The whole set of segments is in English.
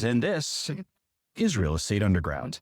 And this is Real Estate Underground.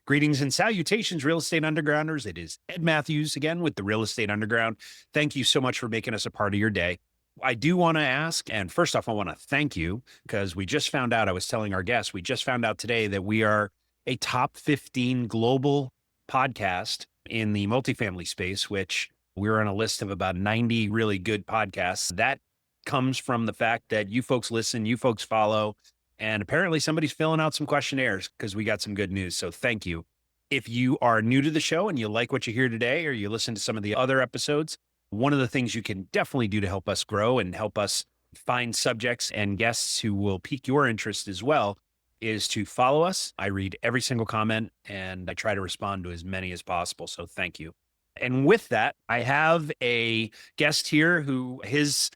Greetings and salutations, Real Estate Undergrounders. It is Ed Matthews again with the Real Estate Underground. Thank you so much for making us a part of your day. I do want to ask, and first off, I want to thank you because we just found out, I was telling our guests, we just found out today that we are a top 15 global podcast in the multifamily space, which we're on a list of about 90 really good podcasts. That comes from the fact that you folks listen, you folks follow, and apparently somebody's filling out some questionnaires because we got some good news. So thank you. If you are new to the show and you like what you hear today, or you listen to some of the other episodes, one of the things you can definitely do to help us grow and help us find subjects and guests who will pique your interest as well is to follow us. I read every single comment and I try to respond to as many as possible. So thank you. And with that, I have a guest here who his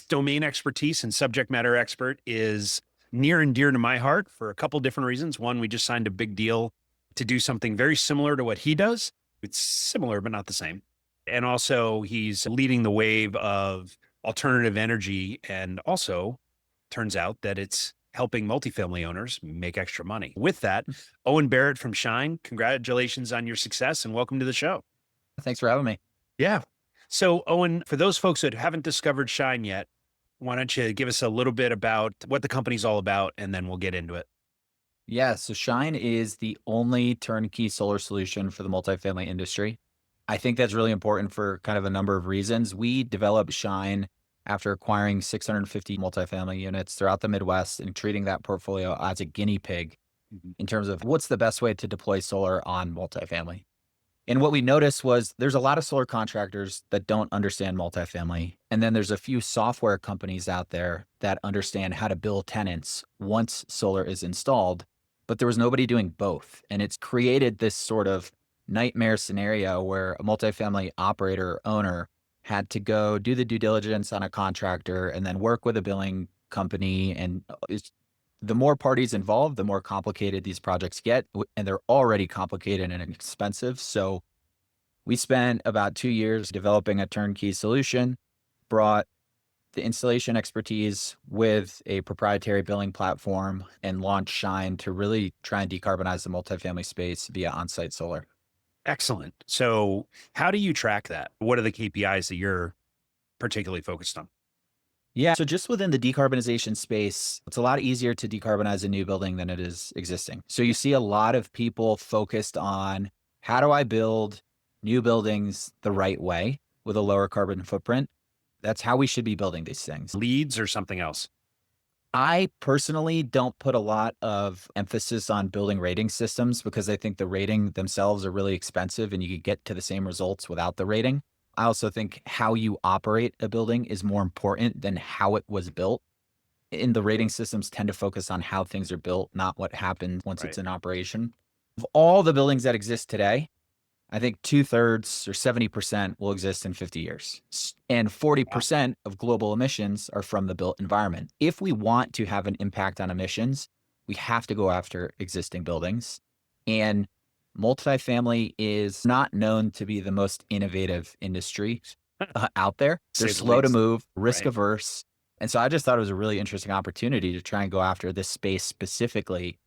domain expertise and subject matter expert is near and dear to my heart for a couple different reasons. One, we just signed a big deal to do something very similar to what he does. It's similar, but not the same. And also he's leading the wave of alternative energy. And also turns out that it's helping multifamily owners make extra money. With that, Owen Barrett from Shine, congratulations on your success and welcome to the show. Thanks for having me. Yeah. So Owen, for those folks that haven't discovered Shine yet, why don't you give us a little bit about what the company's all about, and then we'll get into it. Yeah, so Shine is the only turnkey solar solution for the multifamily industry. I think that's really important for kind of a number of reasons. We developed Shine after acquiring 650 multifamily units throughout the Midwest and treating that portfolio as a guinea pig in terms of what's the best way to deploy solar on multifamily. And what we noticed was there's a lot of solar contractors that don't understand multifamily. And then there's a few software companies out there that understand how to bill tenants once solar is installed, but there was nobody doing both. And it's created this sort of nightmare scenario where a multifamily operator or owner had to go do the due diligence on a contractor and then work with a billing company. And the more parties involved, the more complicated these projects get, and they're already complicated and expensive. So we spent about 2 years developing a turnkey solution, brought the installation expertise with a proprietary billing platform, and launched Shine to really try and decarbonize the multifamily space via on-site solar. Excellent. So how do you track that? What are the KPIs that you're particularly focused on? Yeah. So just within the decarbonization space, it's a lot easier to decarbonize a new building than it is existing. So you see a lot of people focused on how do I build new buildings the right way with a lower carbon footprint? That's how we should be building these things. Leads or something else? I personally don't put a lot of emphasis on building rating systems because I think the rating themselves are really expensive and you could get to the same results without the rating. I also think how you operate a building is more important than how it was built. And the rating systems tend to focus on how things are built, not what happens once it's in operation. Of all the buildings that exist today, I think 2/3 or 70% will exist in 50 years. And 40% of global emissions are from the built environment. If we want to have an impact on emissions, we have to go after existing buildings. And multifamily is not known to be the most innovative industry out there. They're slow to move, risk averse. And so I just thought it was a really interesting opportunity to try and go after this space specifically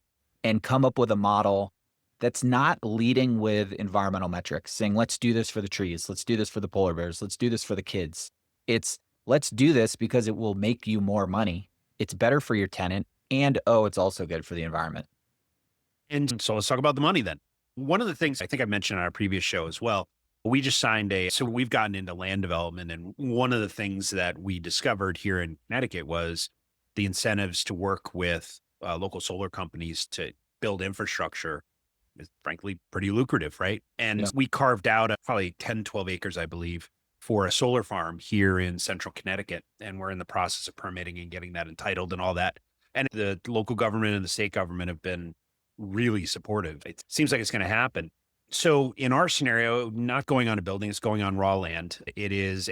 and come up with a model that's not leading with environmental metrics, saying, let's do this for the trees. Let's do this for the polar bears. Let's do this for the kids. It's let's do this because it will make you more money. It's better for your tenant. And it's also good for the environment. And so let's talk about the money then. One of the things I think I mentioned on our previous show as well, we just signed so we've gotten into land development. And one of the things that we discovered here in Connecticut was the incentives to work with local solar companies to build infrastructure is frankly pretty lucrative, right? And we carved out probably 10, 12 acres, I believe, for a solar farm here in central Connecticut. And we're in the process of permitting and getting that entitled and all that. And the local government and the state government have been really supportive. It seems like it's going to happen. So in our scenario, not going on a building, it's going on raw land. It is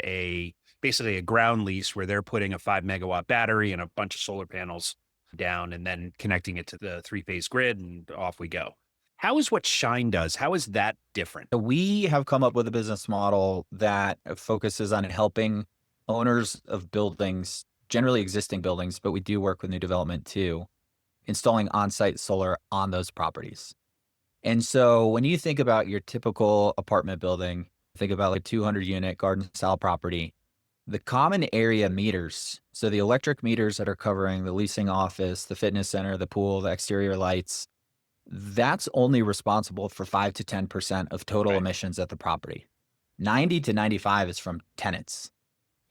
basically a ground lease where they're putting a 5 megawatt battery and a bunch of solar panels down and then connecting it to the 3-phase grid and off we go. How is what Shine does? How is that different? We have come up with a business model that focuses on helping owners of buildings, generally existing buildings, but we do work with new development too, installing on-site solar on those properties. And so when you think about your typical apartment building, think about like 200 unit garden style property, the common area meters, so the electric meters that are covering the leasing office, the fitness center, the pool, the exterior lights, that's only responsible for 5 to 10% of total Right. emissions at the property. 90 to 95 is from tenants.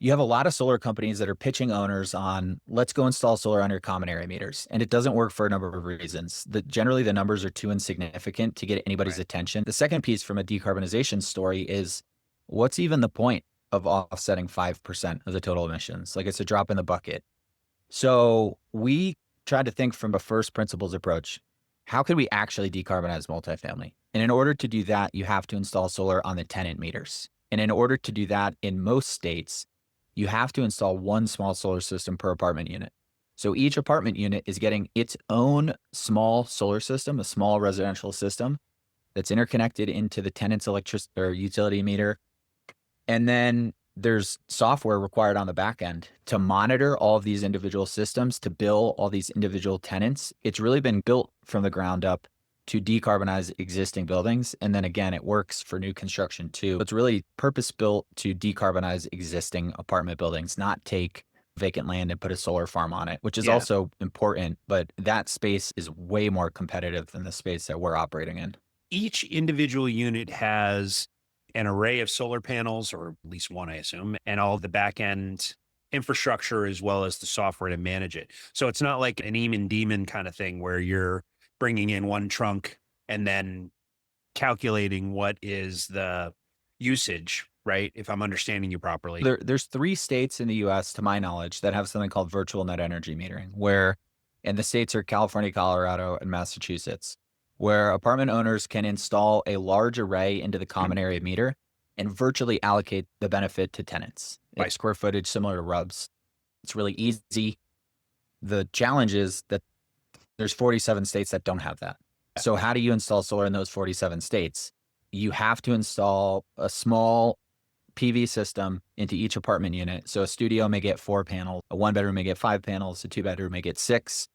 You have a lot of solar companies that are pitching owners on, let's go install solar on your common area meters. And it doesn't work for a number of reasons. Generally, the numbers are too insignificant to get anybody's Right. attention. The second piece from a decarbonization story is, what's even the point of offsetting 5% of the total emissions? Like, it's a drop in the bucket. So we tried to think from a first principles approach. How could we actually decarbonize multifamily? And in order to do that, you have to install solar on the tenant meters. And in order to do that in most states, you have to install one small solar system per apartment unit. So each apartment unit is getting its own small solar system, a small residential system that's interconnected into the tenant's electricity or utility meter. And then there's software required on the back end to monitor all of these individual systems, to bill all these individual tenants. It's really been built from the ground up to decarbonize existing buildings. And then again, it works for new construction too. It's really purpose built to decarbonize existing apartment buildings, not take vacant land and put a solar farm on it, which is Yeah. also important. But that space is way more competitive than the space that we're operating in. Each individual unit has an array of solar panels, or at least one, I assume, and all the back end infrastructure as well as the software to manage it. So it's not like an Eamon Demon kind of thing where you're bringing in one trunk and then calculating what is the usage, right? If I'm understanding you properly. There's 3 states in the US, to my knowledge, that have something called virtual net energy metering, where and the states are California, Colorado, and Massachusetts, where apartment owners can install a large array into the common area meter and virtually allocate the benefit to tenants. Right. It's square footage similar to RUBS. It's really easy. The challenge is that there's 47 states that don't have that. So how do you install solar in those 47 states? You have to install a small PV system into each apartment unit. So a studio may get 4 panels, a 1-bedroom may get 5 panels, a 2-bedroom may get 6.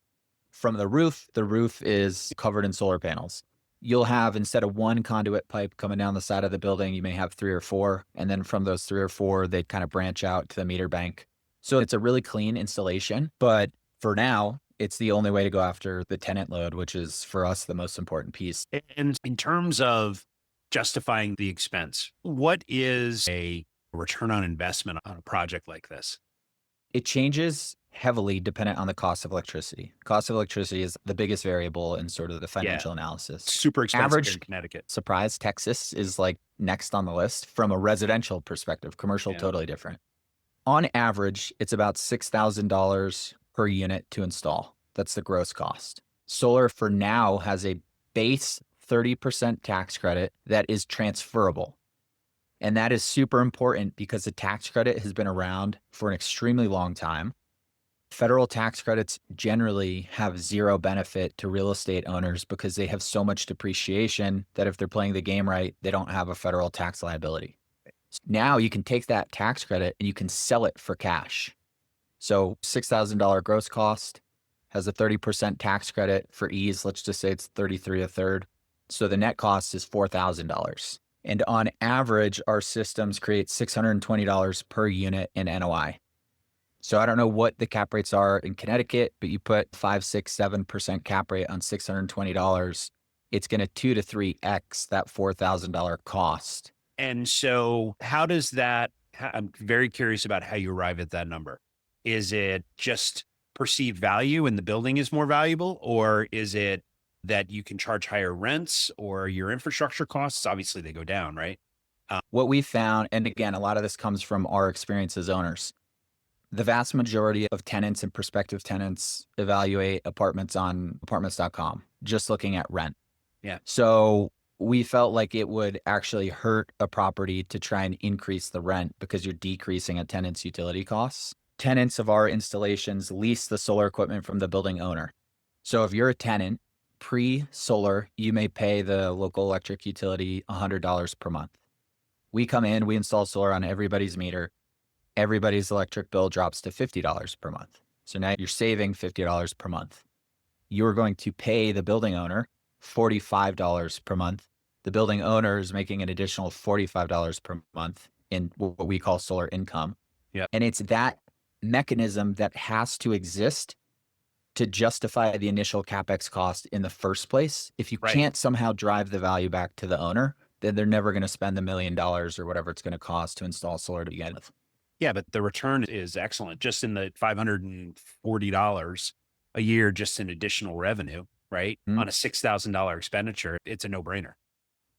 From the roof is covered in solar panels. You'll have, instead of 1 conduit pipe coming down the side of the building, you may have 3 or 4. And then from those 3 or 4, they kind of branch out to the meter bank. So it's a really clean installation. But for now, it's the only way to go after the tenant load, which is for us the most important piece. And in terms of justifying the expense, what is a return on investment on a project like this? It changes heavily dependent on the cost of electricity. Cost of electricity is the biggest variable in sort of the financial analysis. Super expensive here Average in Connecticut. surprise, Texas is like next on the list from a residential perspective. Commercial, Yeah. totally different. On average, it's about $6,000 per unit to install. That's the gross cost. Solar for now has a base 30% tax credit that is transferable. And that is super important because the tax credit has been around for an extremely long time. Federal tax credits generally have zero benefit to real estate owners because they have so much depreciation that if they're playing the game right, they don't have a federal tax liability. Now you can take that tax credit and you can sell it for cash. So $6,000 gross cost has a 30% tax credit for ease. Let's just say it's 33 a third. So the net cost is $4,000. And on average, our systems create $620 per unit in NOI. So I don't know what the cap rates are in Connecticut, but you put 5, 6, 7% cap rate on $620, it's going to 2 to 3x that $4,000 cost. And so how does that, I'm very curious about how you arrive at that number. Is it just perceived value and the building is more valuable, or is it that you can charge higher rents, or your infrastructure costs? Obviously they go down, right? What we found, and again, a lot of this comes from our experience as owners, the vast majority of tenants and prospective tenants evaluate apartments on apartments.com, just looking at rent. Yeah. So we felt like it would actually hurt a property to try and increase the rent because you're decreasing a tenant's utility costs. Tenants of our installations lease the solar equipment from the building owner. So if you're a tenant, pre-solar, you may pay the local electric utility $100 per month. We come in, we install solar on everybody's meter. Everybody's electric bill drops to $50 per month. So now you're saving $50 per month. you're going to pay the building owner $45 per month. The building owner is making an additional $45 per month in what we call solar income. Yeah. And it's that mechanism that has to exist to justify the initial CapEx cost in the first place. If you Right. can't somehow drive the value back to the owner, then they're never going to spend the $1 million or whatever it's going to cost to install solar to begin with. Yeah, but the return is excellent. Just in the $540 a year, just in additional revenue, right? Mhm. On a $6,000 expenditure, it's a no-brainer.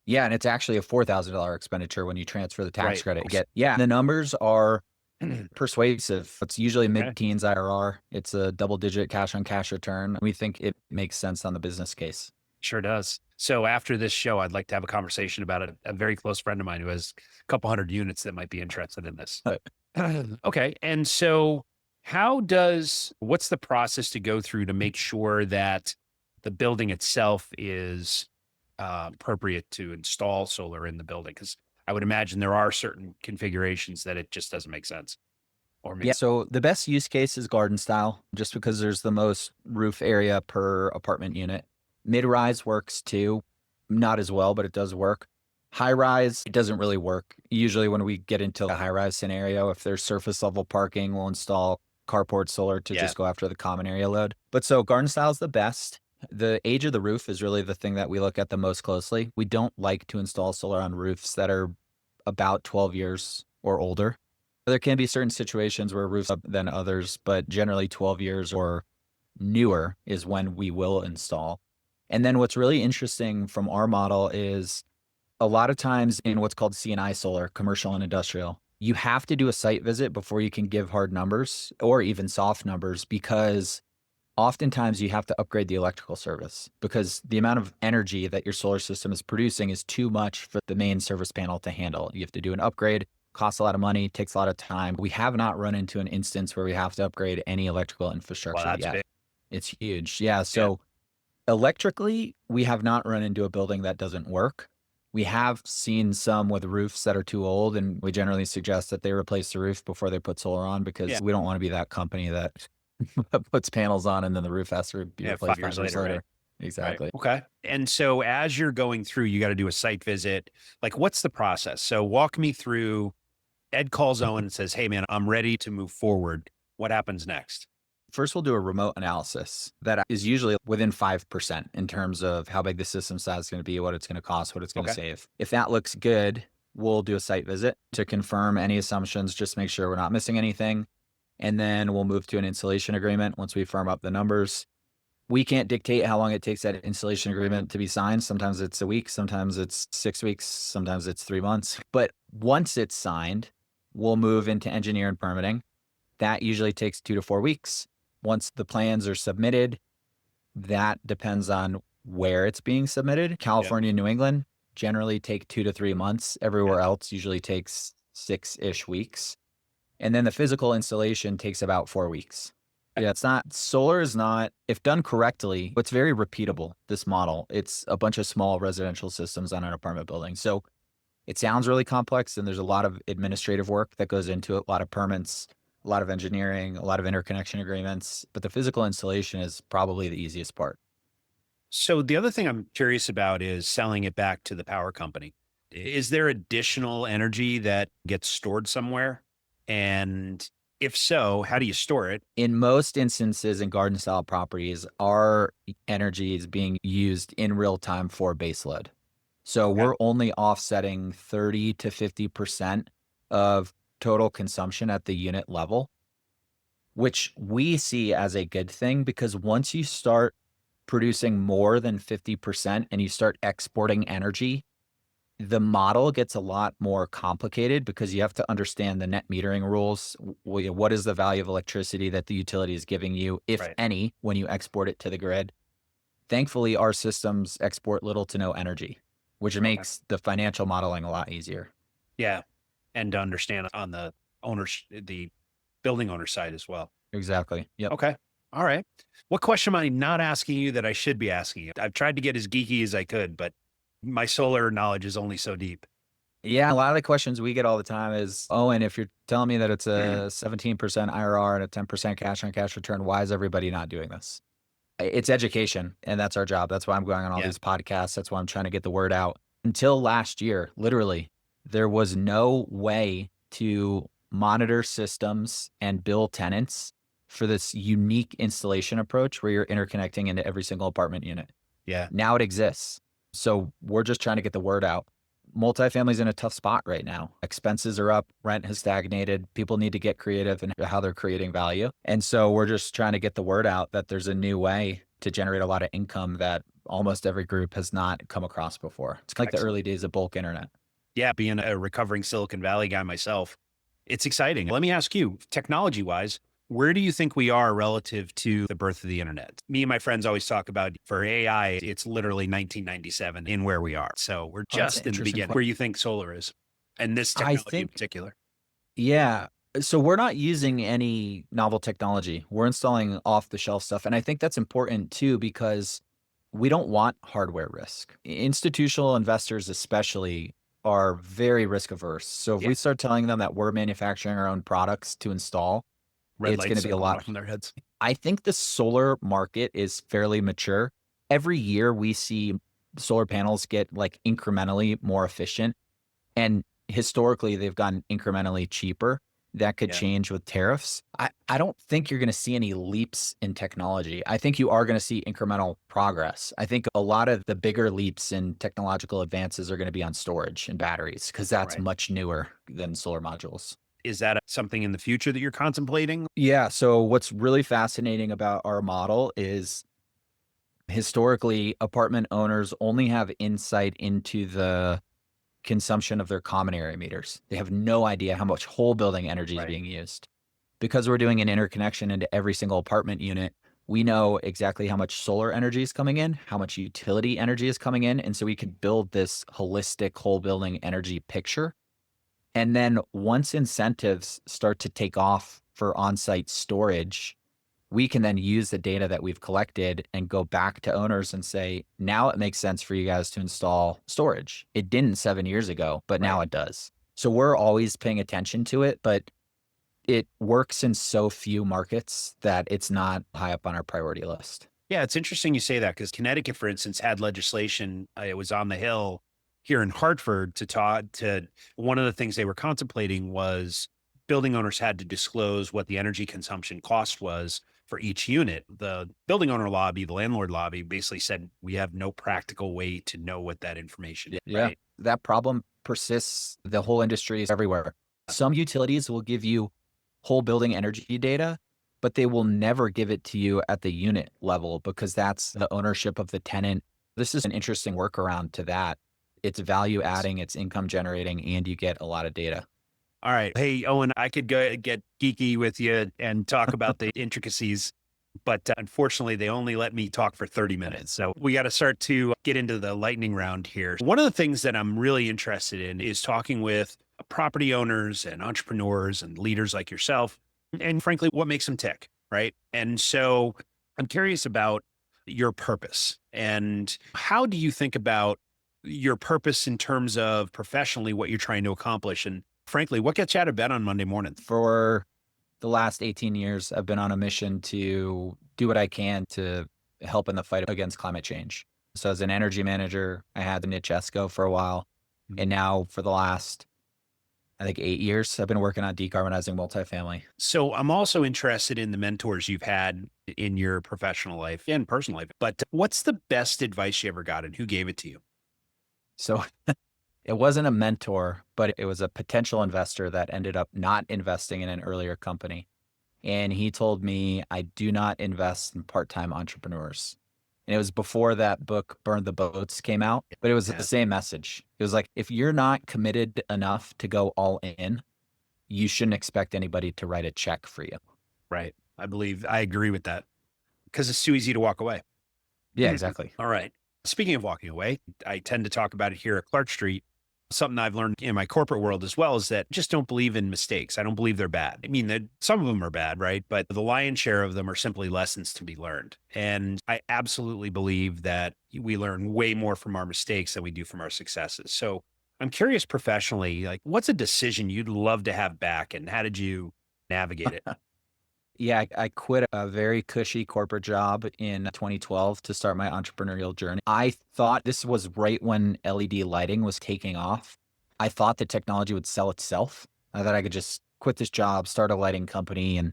Yeah, and it's actually a $4,000 expenditure when you transfer the tax Right. credit. Yeah, the numbers are Okay. persuasive. It's usually mid-teens IRR. It's a double-digit cash-on-cash return. We think it makes sense on the business case. Sure does. So after this show, I'd like to have a conversation about a very close friend of mine who has a couple hundred units that might be interested in this. Okay. And so what's the process to go through to make sure that the building itself is appropriate to install solar in the building? Because I would imagine there are certain configurations that it just doesn't make sense. Or Yeah, maybe, so the best use case is garden style, just because there's the most roof area per apartment unit. Mid-rise works too, not as well, but it does work. High-rise, it doesn't really work. Usually when we get into a high-rise scenario, if there's surface level parking, we'll install carport solar to yeah. just go after the common area load. But so garden style is the best. The age of the roof is really the thing that we look at the most closely. We don't like to install solar on roofs that are about 12 years or older. There can be certain situations where roofs up than others, but generally 12 years or newer is when we will install. And then what's really interesting from our model is a lot of times in what's called C&I solar, commercial and industrial, you have to do a site visit before you can give hard numbers or even soft numbers, because oftentimes you have to upgrade the electrical service because the amount of energy that your solar system is producing is too much for the main service panel to handle. You have to do an upgrade, costs a lot of money, takes a lot of time. We have not run into an instance where we have to upgrade any electrical Well, infrastructure that's yet. big. It's huge. Yeah. So electrically, we have not run into a building that doesn't work. We have seen some with roofs that are too old, and we generally suggest that they replace the roof before they put solar on, because Yeah. we don't want to be that company that puts panels on and then the roof has to be Yeah, replaced 5 years 5 years later, later. right? Right. Exactly. Okay. And so as you're going through, you got to do a site visit. Like, what's the process? So walk me through. Ed calls Owen and says, "Hey, man, I'm ready to move forward." What happens next? First, we'll do a remote analysis that is usually within 5% in terms of how big the system size is going to be, what it's going to cost, what it's going to Okay. save. If that looks good, we'll do a site visit to confirm any assumptions, just make sure we're not missing anything. And then we'll move to an installation agreement once we firm up the numbers. We can't dictate how long it takes that installation agreement to be signed. Sometimes it's a week, sometimes it's 6 weeks, sometimes it's 3 months. But once it's signed, we'll move into engineer and permitting. That usually takes 2 to 4 weeks. Once the plans are submitted, that depends on where it's being submitted. California and New England generally take 2 to 3 months. Everywhere else usually takes 6-ish weeks. And then the physical installation takes about 4 weeks. Yeah, solar is not, if done correctly, it's very repeatable, this model. It's a bunch of small residential systems on an apartment building. So it sounds really complex, and there's a lot of administrative work that goes into it, a lot of permits, a lot of engineering, a lot of interconnection agreements, but the physical installation is probably the easiest part. So the other thing I'm curious about is selling it back to the power company. Is there additional energy that gets stored somewhere? And if so, how do you store it? In most instances in garden style properties, our energy is being used in real time for baseload. So Okay. we're only offsetting 30 to 50% of total consumption at the unit level, which we see as a good thing, because once you start producing more than 50% and you start exporting energy, the model gets a lot more complicated because you have to understand the net metering rules. What is the value of electricity that the utility is giving you, if Right. any, when you export it to the grid? Thankfully, our systems export little to no energy, which Okay. makes the financial modeling a lot easier. Yeah. And to understand on the building owner side as well. Exactly. Yep. Okay. All right. What question am I not asking you that I should be asking you? I've tried to get as geeky as I could, but my solar knowledge is only so deep. Yeah, a lot of the questions we get all the time is, Owen, if you're telling me that it's a 17% IRR and a 10% cash on cash return, why is everybody not doing this? It's education, and that's our job. That's why I'm going on all Yeah. these podcasts. That's why I'm trying to get the word out. Until last year, literally, there was no way to monitor systems and bill tenants for this unique installation approach where you're interconnecting into every single apartment unit. Yeah. Now it exists. So we're just trying to get the word out. Multifamily's in a tough spot right now. Expenses are up, rent has stagnated. People need to get creative in how they're creating value. And so we're just trying to get the word out that there's a new way to generate a lot of income that almost every group has not come across before. It's like the Excellent. early days of bulk internet. Yeah. Being a recovering Silicon Valley guy myself, it's exciting. Let me ask you, technology wise, where do you think we are relative to the birth of the internet? Me and my friends always talk about for AI, it's literally 1997 in where we are. So we're Oh, that's an just in the interesting beginning. question. Where you think solar is and this I technology in think, particular. yeah. So we're not using any novel technology. We're installing off the shelf stuff. And I think that's important too, because we don't want hardware risk. Institutional investors, especially, are very risk averse. So if Yeah. we start telling them that we're manufacturing our own products to install, Red it's going to lights be are a going lot. off in their heads. I think the solar market is fairly mature. Every year we see solar panels get like incrementally more efficient. And historically, they've gotten incrementally cheaper. That could Yeah. change with tariffs. I don't think you're going to see any leaps in technology. I think you are going to see incremental progress. I think a lot of the bigger leaps in technological advances are going to be on storage and batteries because that's Right. much newer than solar modules. Is that something in the future that you're contemplating? Yeah. So, what's really fascinating about our model is historically, apartment owners only have insight into the consumption of their common area meters. They have no idea how much whole building energy is Right. being used. Because we're doing an interconnection into every single apartment unit, we know exactly how much solar energy is coming in, how much utility energy is coming in. And so we could build this holistic whole building energy picture. And then once incentives start to take off for on site storage, we can then use the data that we've collected and go back to owners and say, now it makes sense for you guys to install storage. It didn't 7 years ago, but now Right. it does. So we're always paying attention to it, but it works in so few markets that it's not high up on our priority list. Yeah, it's interesting you say that because Connecticut, for instance, had legislation. It was on the Hill here in Hartford to talk to one of the things they were contemplating was building owners had to disclose what the energy consumption cost was for each unit. The building owner lobby, the landlord lobby basically said we have no practical way to know what that information is, Yeah. right? That problem persists. The whole industry is everywhere. Some utilities will give you whole building energy data, but they will never give it to you at the unit level because that's the ownership of the tenant. This is an interesting workaround to that. It's value adding, it's income generating, and you get a lot of data. All right. Hey, Owen, I could go get geeky with you and talk about the intricacies, but unfortunately, they only let me talk for 30 minutes. So we got to start to get into the lightning round here. One of the things that I'm really interested in is talking with property owners and entrepreneurs and leaders like yourself, and frankly, what makes them tick, right? And so I'm curious about your purpose and how do you think about your purpose in terms of professionally what you're trying to accomplish and frankly, what gets you out of bed on Monday morning? For the last 18 years, I've been on a mission to do what I can to help in the fight against climate change. So, as an energy manager, I had the niche ESCO for a while. Mhm. And now, for the last, I think, 8 years, I've been working on decarbonizing multifamily. So I'm also interested in the mentors you've had in your professional life and personal life. But what's the best advice you ever got and who gave it to you? So, it wasn't a mentor, but it was a potential investor that ended up not investing in an earlier company. And he told me, I do not invest in part time entrepreneurs. And it was before that book, Burn the Boats, came out, but it was the Yeah, same message. It was like, if you're not committed enough to go all in, you shouldn't expect anybody to write a check for you. right. I agree with that because it's too easy to walk away. Yeah, exactly. All right. Speaking of walking away, I tend to talk about it here at Clark Street. Something I've learned in my corporate world as well is that I just don't believe in mistakes. I don't believe they're bad. I mean, some of them are bad, right? But the lion's share of them are simply lessons to be learned. And I absolutely believe that we learn way more from our mistakes than we do from our successes. So I'm curious professionally, like what's a decision you'd love to have back and how did you navigate it? Yeah, I quit a very cushy corporate job in 2012 to start my entrepreneurial journey. I thought this was right when LED lighting was taking off. I thought the technology would sell itself. I thought I could just quit this job, start a lighting company, and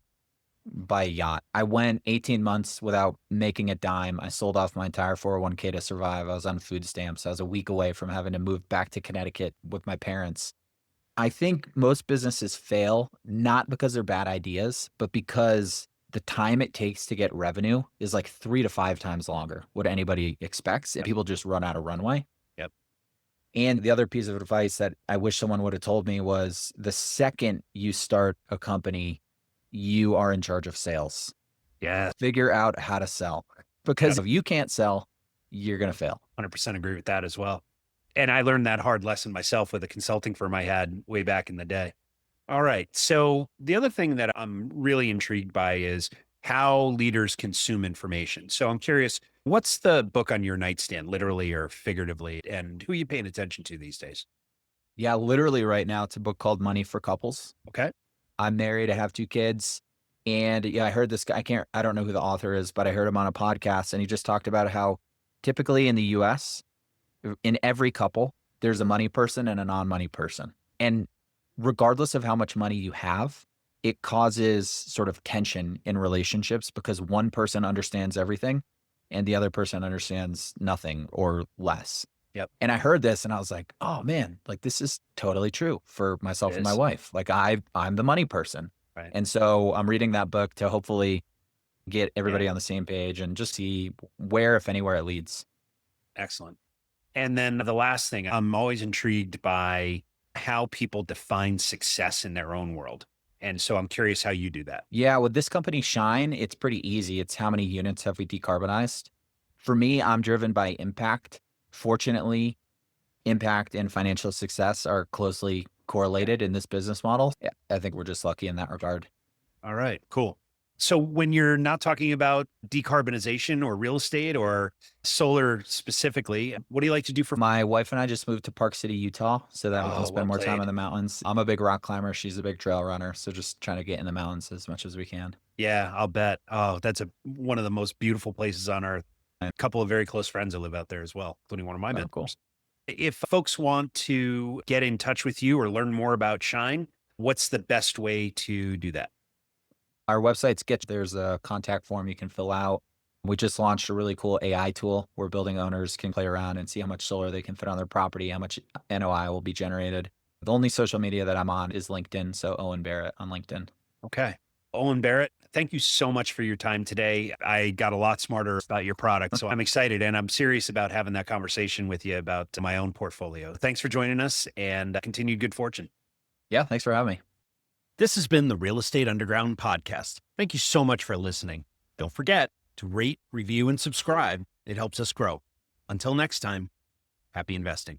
buy a yacht. I went 18 months without making a dime. I sold off my entire 401k to survive. I was on food stamps. I was a week away from having to move back to Connecticut with my parents. I think most businesses fail not because they're bad ideas, but because the time it takes to get revenue is like 3 to 5 times longer what anybody expects, and Yep. people just run out of runway. Yep. And the other piece of advice that I wish someone would have told me was the second you start a company, you are in charge of sales. Yeah. Figure out how to sell, because if you can't sell, you're going to fail. 100% agree with that as well. And I learned that hard lesson myself with a consulting firm I had way back in the day. All right. So the other thing that I'm really intrigued by is how leaders consume information. So I'm curious, what's the book on your nightstand, literally or figuratively, and who are you paying attention to these days? Yeah, literally right now, it's a book called Money for Couples. Okay. I'm married, I have 2 kids. And yeah, I heard this guy, I don't know who the author is, but I heard him on a podcast and he just talked about how typically in the US, in every couple, there's a money person and a non-money person. And regardless of how much money you have, it causes sort of tension in relationships because one person understands everything and the other person understands nothing or less. Yep. And I heard this and I was like, oh man, like this is totally true for myself It and my is. wife. Like I'm the money person. Right. And so I'm reading that book to hopefully get Yeah. everybody on the same page and just see where, if anywhere, it leads. Excellent. And then the last thing, I'm always intrigued by how people define success in their own world. And so I'm curious how you do that. Yeah, with this company, Shine, it's pretty easy. It's how many units have we decarbonized? For me, I'm driven by impact. Fortunately, impact and financial success are closely correlated in this business model. Yeah, I think we're just lucky in that regard. All right, cool. So when you're not talking about decarbonization or real estate or solar specifically, what do you like to do for? My wife and I just moved to Park City, Utah, so that we can Oh, well spend more time played. in the mountains. I'm a big rock climber. She's a big trail runner. So just trying to get in the mountains as much as we can. Yeah, I'll bet. Oh, that's one of the most beautiful places on earth. A couple of very close friends that live out there as well, including one of my Oh, mentors. cool. If folks want to get in touch with you or learn more about Shine, what's the best way to do that? Our website's there's a contact form you can fill out. We just launched a really cool AI tool where building owners can play around and see how much solar they can fit on their property, how much NOI will be generated. The only social media that I'm on is LinkedIn. So Owen Barrett on LinkedIn. Okay. Owen Barrett, thank you so much for your time today. I got a lot smarter about your product, so I'm excited and I'm serious about having that conversation with you about my own portfolio. Thanks for joining us and continued good fortune. Yeah, thanks for having me. This has been the Real Estate Underground podcast. Thank you so much for listening. Don't forget to rate, review, and subscribe. It helps us grow. Until next time, happy investing.